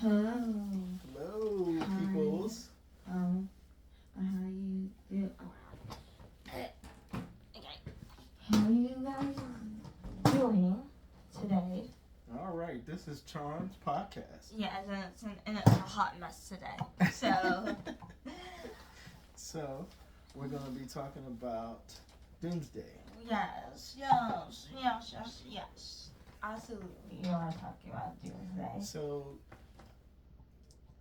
Hello. Hello, Hi. peoples. How you do? How you guys doing today? All right, this is Charm's podcast. Yeah, and it's a hot mess today. So, So, we're going to be talking about Doomsday. yes. Absolutely. You want to talk about Doomsday? So,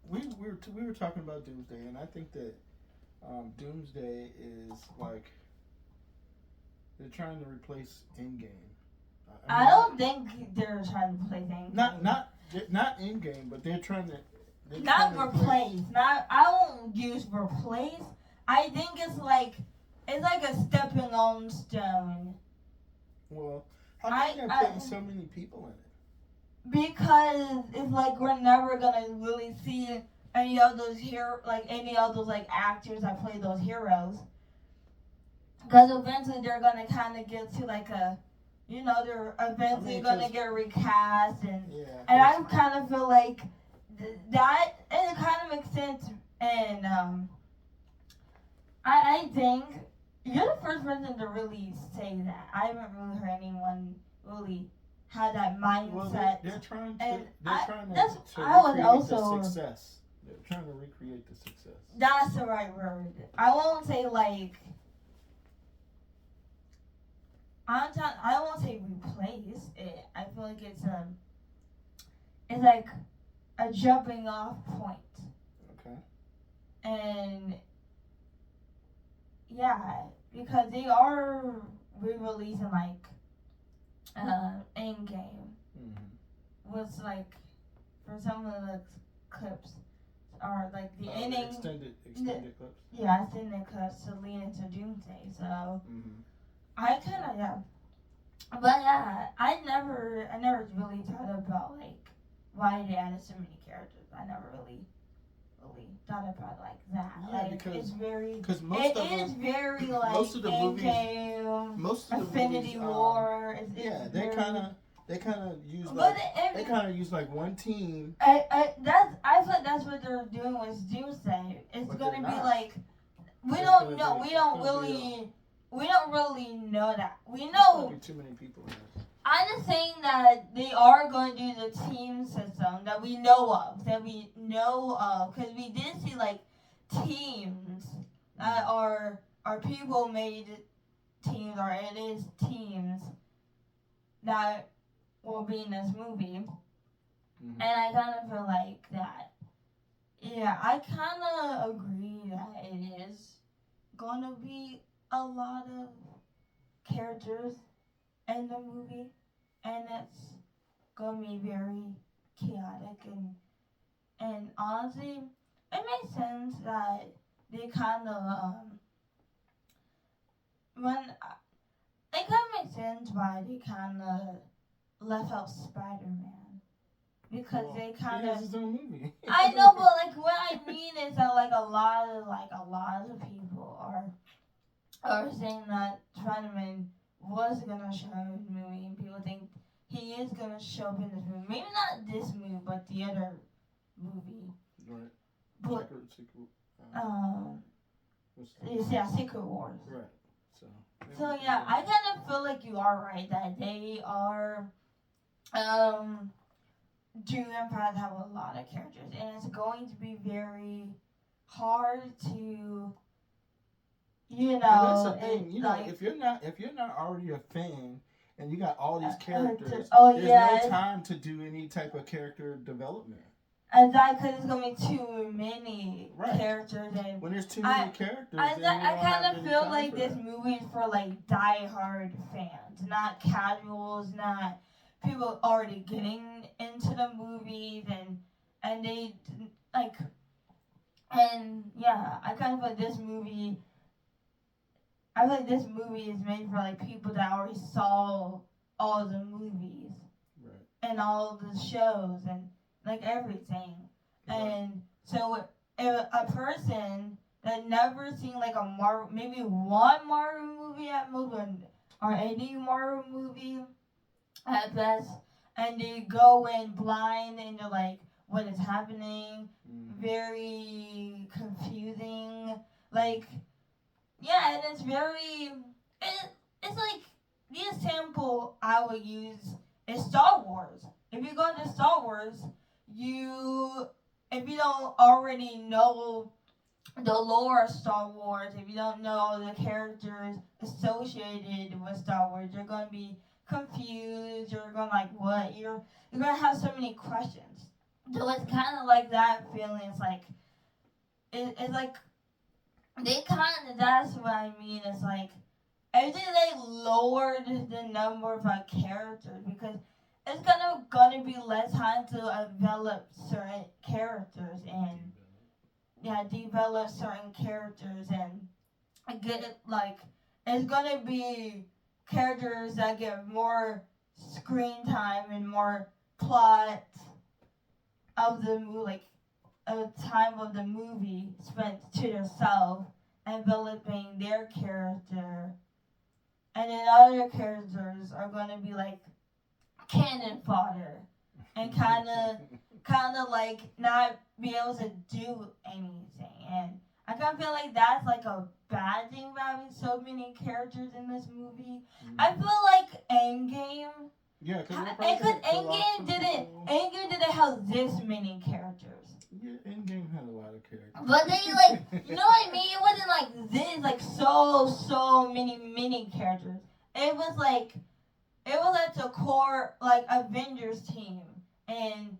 we were talking about Doomsday, and I think that Doomsday is like they're trying to replace Endgame. I don't think they're trying to play things. Not Endgame, but they're trying to. Not replace. Not. I won't use replace. I think it's like a stepping on stone. Well, how come they're putting so many people in it? Because it's like we're never gonna really see any of those actors that play those heroes. Because eventually they're gonna kind of get to like a, they're eventually gonna get recast, and I kind of feel like that, and it kind of makes sense. And I think you're the first person to really say that. I haven't really heard anyone really have that mindset. Well, they're trying to. Success. They're trying to recreate the success. That's the right word. I won't say like. I won't say replace it. I feel like it's like a jumping off point. Okay. And yeah, because they are re-releasing like Endgame. Was like for some of the clips are like the ending extended clips. Yeah, extended clips to lead into Doomsday. So I kind of but yeah, I never really thought about like why they added so many characters. I never really thought about like that. Yeah, like because it's very very like most of the Endgame, Infinity War. They kind of use like one team. I feel like that's what they're doing with Doomsday. It's gonna be like we don't really know that. We know be too many people in it. I'm just saying that they are going to do the team system that we know of. Because we did see like teams that are people made teams, or it is teams that will be in this movie. And I kind of feel like that. Yeah, I kind of agree that it is going to be a lot of characters in the movie, and it's going to be very chaotic, and honestly, it makes sense that they kind of it kind of makes sense why they kind of left out Spider-Man, because they kind of his own movie. I know, but like what I mean is that like a lot of people are saying that Spider-Man was gonna show up in the movie, and people think he is gonna show up in this movie. Maybe not this movie, but the other movie. Right. But Secret Wars. Right. So yeah, I kind of feel like you are right that they are Doom Empire have a lot of characters, and it's going to be very hard to. That's the thing. If you're not already a fan and you got all these characters, there's no time to do any type of character development. Exactly, because it's gonna be too many characters, and when there's too many characters, I kind of feel like this movie is for like die-hard fans, not casuals, not people already getting into the movies, and they like, and yeah, I kind of feel like this movie. I feel like this movie is made for like people that already saw all the movies, and all the shows, and like everything. And so if a person that never seen like a Marvel, maybe one Marvel movie at most, or any Marvel movie at best, and they go in blind and they're like, what is happening. Very confusing. Like, yeah, and it's very. It's like the example I would use is Star Wars. If you go into Star Wars, if you don't already know the lore of Star Wars, if you don't know the characters associated with Star Wars, you're gonna be confused. You're gonna like what? You're gonna have so many questions. So it's kind of like that feeling. It's like it's like they kind of. That's what I mean. It's like I think they lowered the number of characters because it's gonna be less time to develop certain characters and develop certain characters and get like it's gonna be characters that get more screen time and more plot of the movie, like a time of the movie spent to themselves and developing their character, and then other characters are gonna be like cannon fodder and kind of like not be able to do anything. And I kind of feel like that's like a bad thing about having so many characters in this movie. I feel like Endgame. Yeah, because Endgame didn't have this many characters. Yeah, Endgame had a lot of characters. But they like, you know what I mean? It wasn't like this, like so many characters. It was like the core like Avengers team and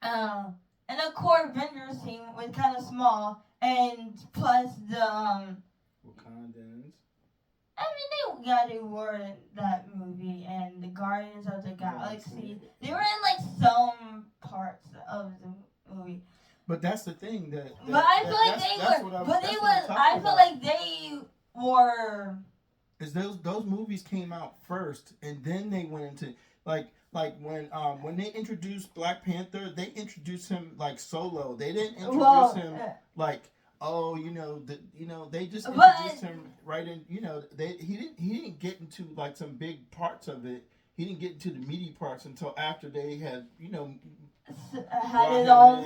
the core Avengers team was kind of small, and plus the Wakandans. I mean, they were in that movie, and the Guardians of the Galaxy. They were in like some parts of the movie. But that's the thing that. But I feel like they were. But they was. I feel like they were. Is those movies came out first, and then they went into like when they introduced Black Panther, they introduced him like solo. They didn't introduce him like. Oh, they just introduced him right in. He didn't get into like some big parts of it. He didn't get into the meaty parts until after they had had his own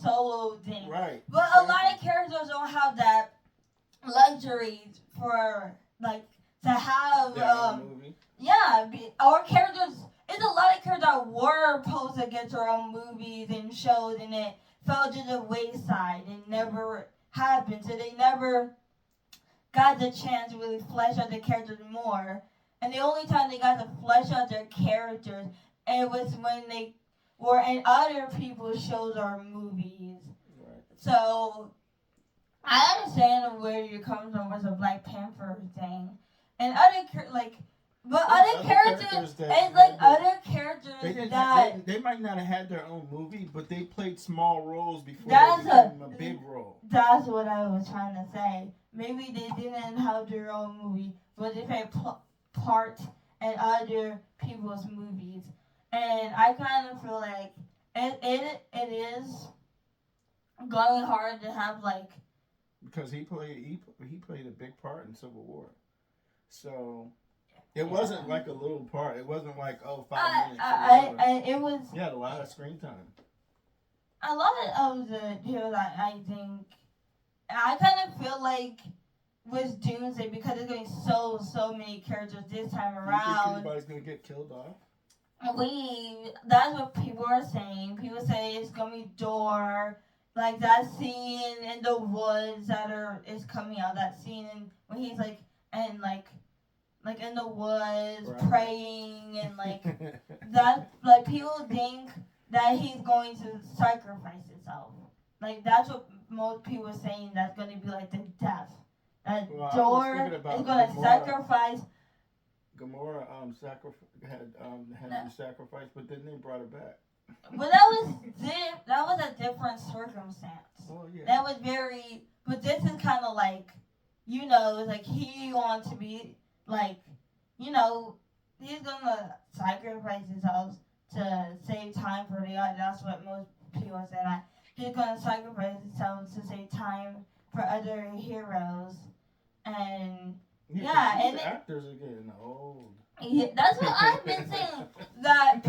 solo thing. Right. But a lot of characters don't have that luxury for like to have movie. Our characters. It's a lot of characters that were supposed to get their own movies and shows, and it fell to the wayside and never happened. So they never got the chance to really flesh out their characters more. And the only time they got to flesh out their characters, it was when they were in other people's shows or movies. Right. So I understand where you're coming from with the Black Panther thing, and other characters that they might not have had their own movie, but they played small roles before they became a big role. That's what I was trying to say. Maybe they didn't have their own movie, but they played part in other people's movies, and I kind of feel like it is going hard to have like because he played a big part in Civil War, so. It wasn't like a little part. It wasn't like 5 minutes. It was. He had a lot of screen time. A lot of the heroes, I think, I kind of feel like with Doomsday because it's going so many characters this time around. You think anybody's gonna get killed off? That's what people are saying. People say it's gonna be Door, like that scene in the woods is coming out. That scene when he's like in the woods praying and like that, like people think that he's going to sacrifice himself. Like that's what most people are saying. That's going to be like the death. That Door is going to sacrifice. Gamora had to be sacrificed, but then they brought her back. But that was a different circumstance. Oh yeah. That was very. But this is kind of like, it's like he wants to be. Like, he's gonna sacrifice himself to save time for the other. That's what most people say. That he's gonna sacrifice himself to save time for other heroes. And and the actors are getting old. Yeah, that's what I've been saying. That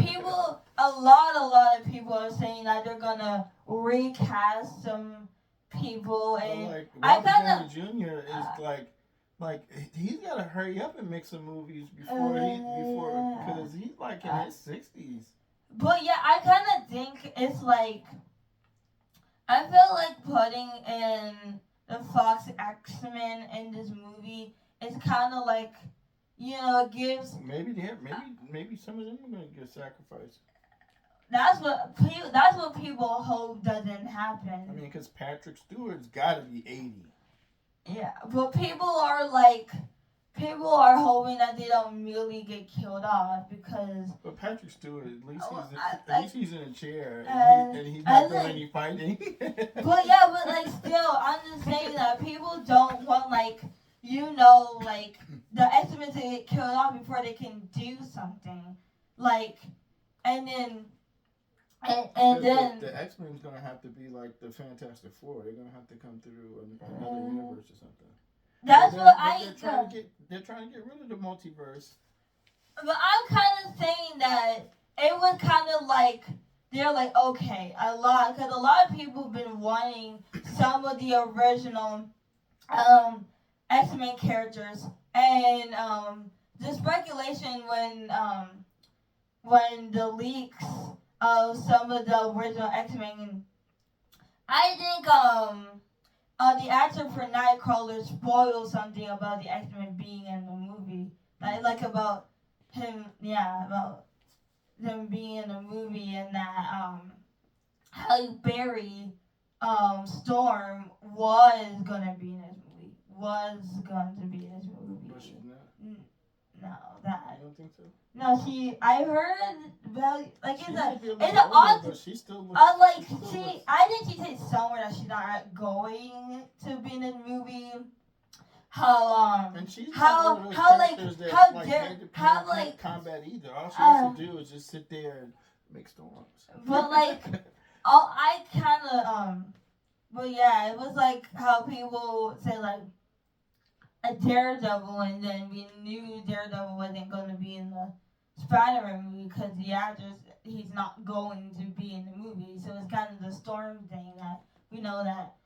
a lot of people are saying that they're gonna recast some people, and like I Robert kind Downey of. Jr. is like he's gotta hurry up and make some movies before because he's like in his 60s. But yeah, I kind of think it's like I feel like putting in the Fox X-Men in this movie is kind of like, it gives. Maybe some of them are gonna get sacrificed. That's what people hope doesn't happen. I mean, because Patrick Stewart's gotta be 80. Yeah, but people are hoping that they don't really get killed off because. But Patrick Stewart, at least he's in a chair and he's not doing any fighting. But yeah, but like still, I'm just saying that people don't want like the X-Men to get killed off before they can do something, like, and then. And then the X-Men's gonna have to be like the Fantastic Four. They're gonna have to come through another universe or something. That's what they're trying to get rid of the multiverse. But I'm kind of saying that it was kind of like they're like okay, because a lot of people have been wanting some of the original X-Men characters, and the speculation when the leaks of some of the original X-Men. I think the actor for Nightcrawler spoiled something about the X-Men being in the movie. Like about him, about them being in the movie, and that Halle Berry Storm was gonna be in this movie. Was going to be in this movie. But she's not. No, that. You don't think so? No, I heard about like it's an odd. But she still looks. I think she said somewhere that she's not going to be in the movie. How and she's how not how like how like combat either. All she has to do is just sit there and make storms. But like I kind of but yeah, it was like how people say like a Daredevil, and then we knew Daredevil wasn't going to be in the Spider-Man movie because the actor, he's not going to be in the movie. So it's kind of the Storm thing that we know that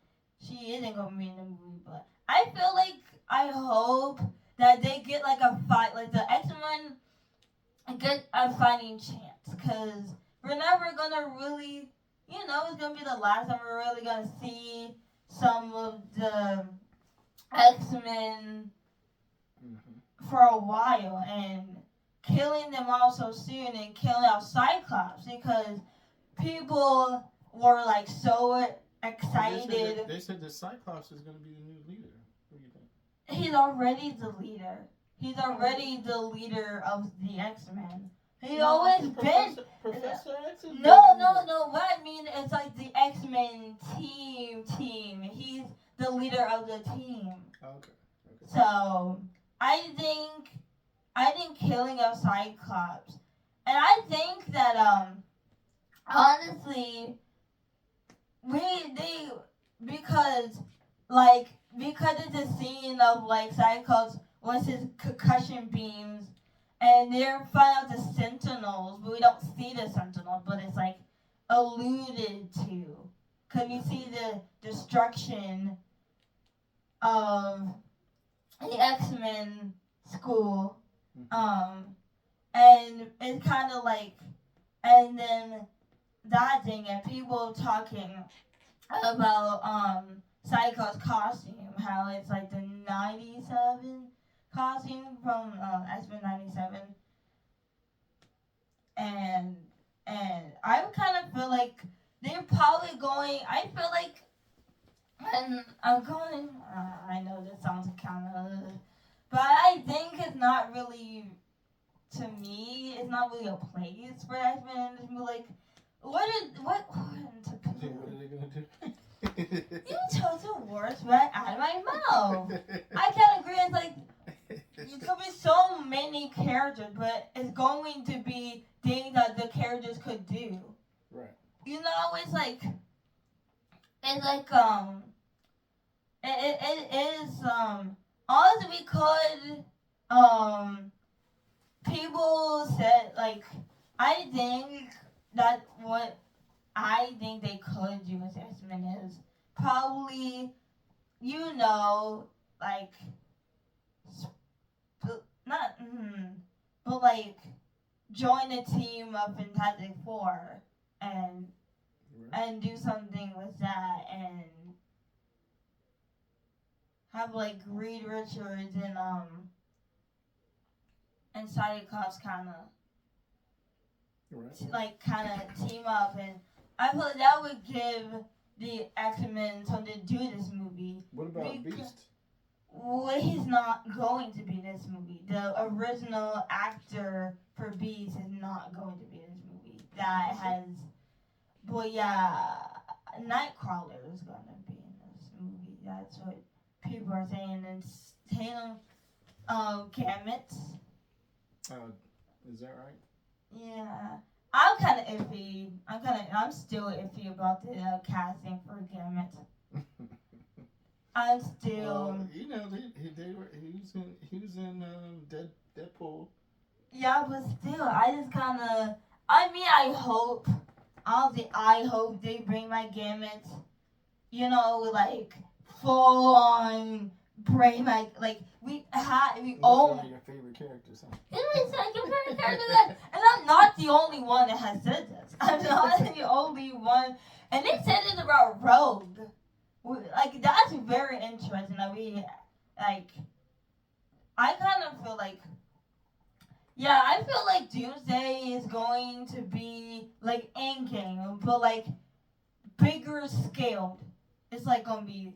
she isn't going to be in the movie. But I feel like I hope that they get like a fight, like the X-Men get a fighting chance, because we're never going to really, it's going to be the last time we're really going to see some of the X-Men for a while, and killing them all so soon and killing out Cyclops because people were like so excited. They said that Cyclops is going to be the new leader. What do you think? He's already the leader. He's already the leader of the X-Men. He's always been. Professor X. No. What I mean is like the X-Men team. He's the leader of the team. Okay. So I think killing of Cyclops, and I think that honestly because it's a scene of like Cyclops was his concussion beams, and they're finding out the Sentinels, but we don't see the Sentinels, but it's like alluded to, because we see the destruction of the X-Men school, and it's kind of like, and then that thing, and people talking about Cyclops' costume, how it's like the 97 costume from X-Men 97, and I kind of feel like they're probably going, I feel like, and I'm going, I know this sounds kind of, but I think it's not really, to me, it's not really a place for X-Men in this movie. Like, what are they going to do? You chose the words right out of my mouth. I can't agree. It's like, it could be so many characters, but it's going to be things that the characters could do. Right. It's like, it is, honestly, because, people said, like, I think that what I think they could do with X-Men is probably, like, not, but like, join a team of Fantastic Four and do something with that and have like Reed Richards and Cyclops kind of team up, and I feel like that would give the X-Men something to do in this movie. What about Beast? Well, he's not going to be in this movie. The original actor for Beast is not going to be in this movie. Nightcrawler is going to be in this movie. That's what people are saying. And Tatum Gambit. Is that right? Yeah. I'm kind of iffy. I'm still iffy about the casting for Gambit. I'm still. He was in Deadpool. Yeah, but still, I just kind of. I hope. Honestly, I hope they bring my Gambit. Like full on brain, like we own. One of your favorite characters, huh? It's like your favorite character, and I'm not the only one that has said this. I'm not the only one, and they said it about Rogue. Like, that's very interesting that I kind of feel like, I feel like Doomsday is going to be, like, Endgame, but, like, bigger scaled. It's going to be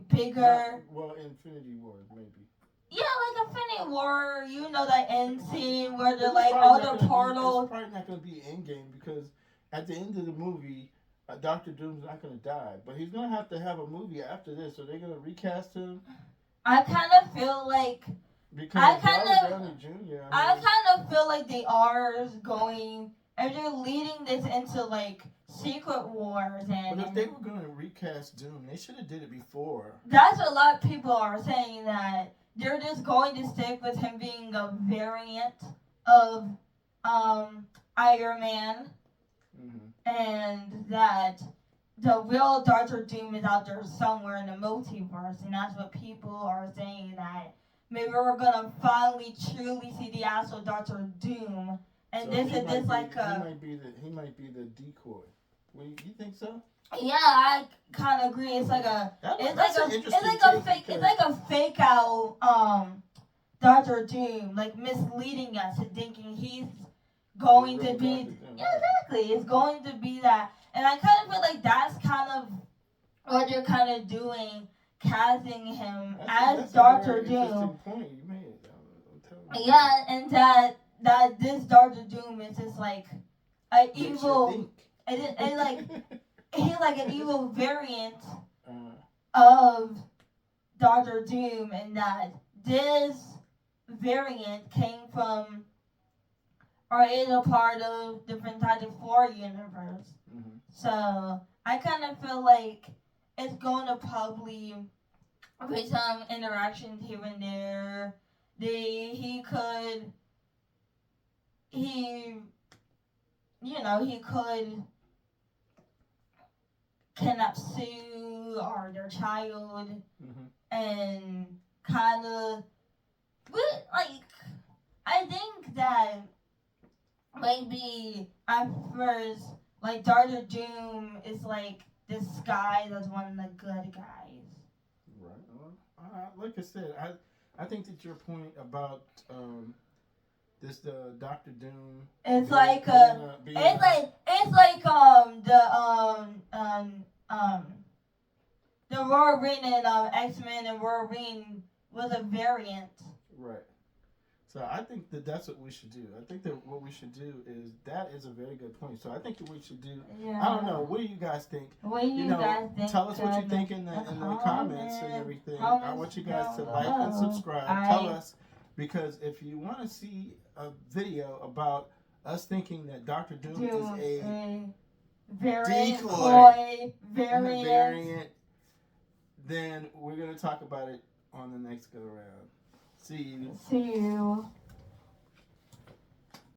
bigger. Yeah, well, Infinity War, maybe. Yeah, like Infinity War, that end scene where they're, like, all the portals. It's probably not going to be Endgame because at the end of the movie, Dr. Doom's not going to die, but he's going to have a movie after this. So they're going to recast him. I kind of feel like because Robert Downey Jr. I kind of feel like they are going, and they're leading this into like Secret Wars. And but if they were going to recast Doom, they should have did it before. That's what a lot of people are saying, that they're just going to stick with him being a variant of Iron Man. Mm-hmm. And that the real Doctor Doom is out there somewhere in the multiverse, and that's what people are saying, that maybe we're gonna finally truly see the actual Doctor Doom, and so this is just like he might be the decoy. You think so? Yeah, I kind of agree. It's like a fake out Doctor Doom, like misleading us and thinking he's going to be, exactly. It's going to be that, and I kind of feel like that's kind of what you're kind of doing, casting him as Doctor Doom. Point you made. Yeah, and that this Doctor Doom is just like an evil, and like he's like an evil variant of Doctor Doom, and that this variant came from, or is a part of the Fantastic Four universe. Mm-hmm. So I kind of feel like it's going to probably be some interactions here and there. He could kidnap Sue or their child, and kind of, like, I think that maybe at first, like, Doctor Doom is like disguised as one of the good guys. Right. Like I said, I think that your point about this Doctor Doom. It's like the Wolverine and X-Men and Wolverine was a variant. Right. So I think that's what we should do. I think that what we should do is a very good point. So I think that we should do. Yeah. I don't know. What do you guys think? What do you guys think? Tell us what you think in the comments and everything. I want you guys to like and subscribe. Tell us, because if you want to see a video about us thinking that Dr. Doom is a decoy variant, then we're gonna talk about it on the next go around. See you.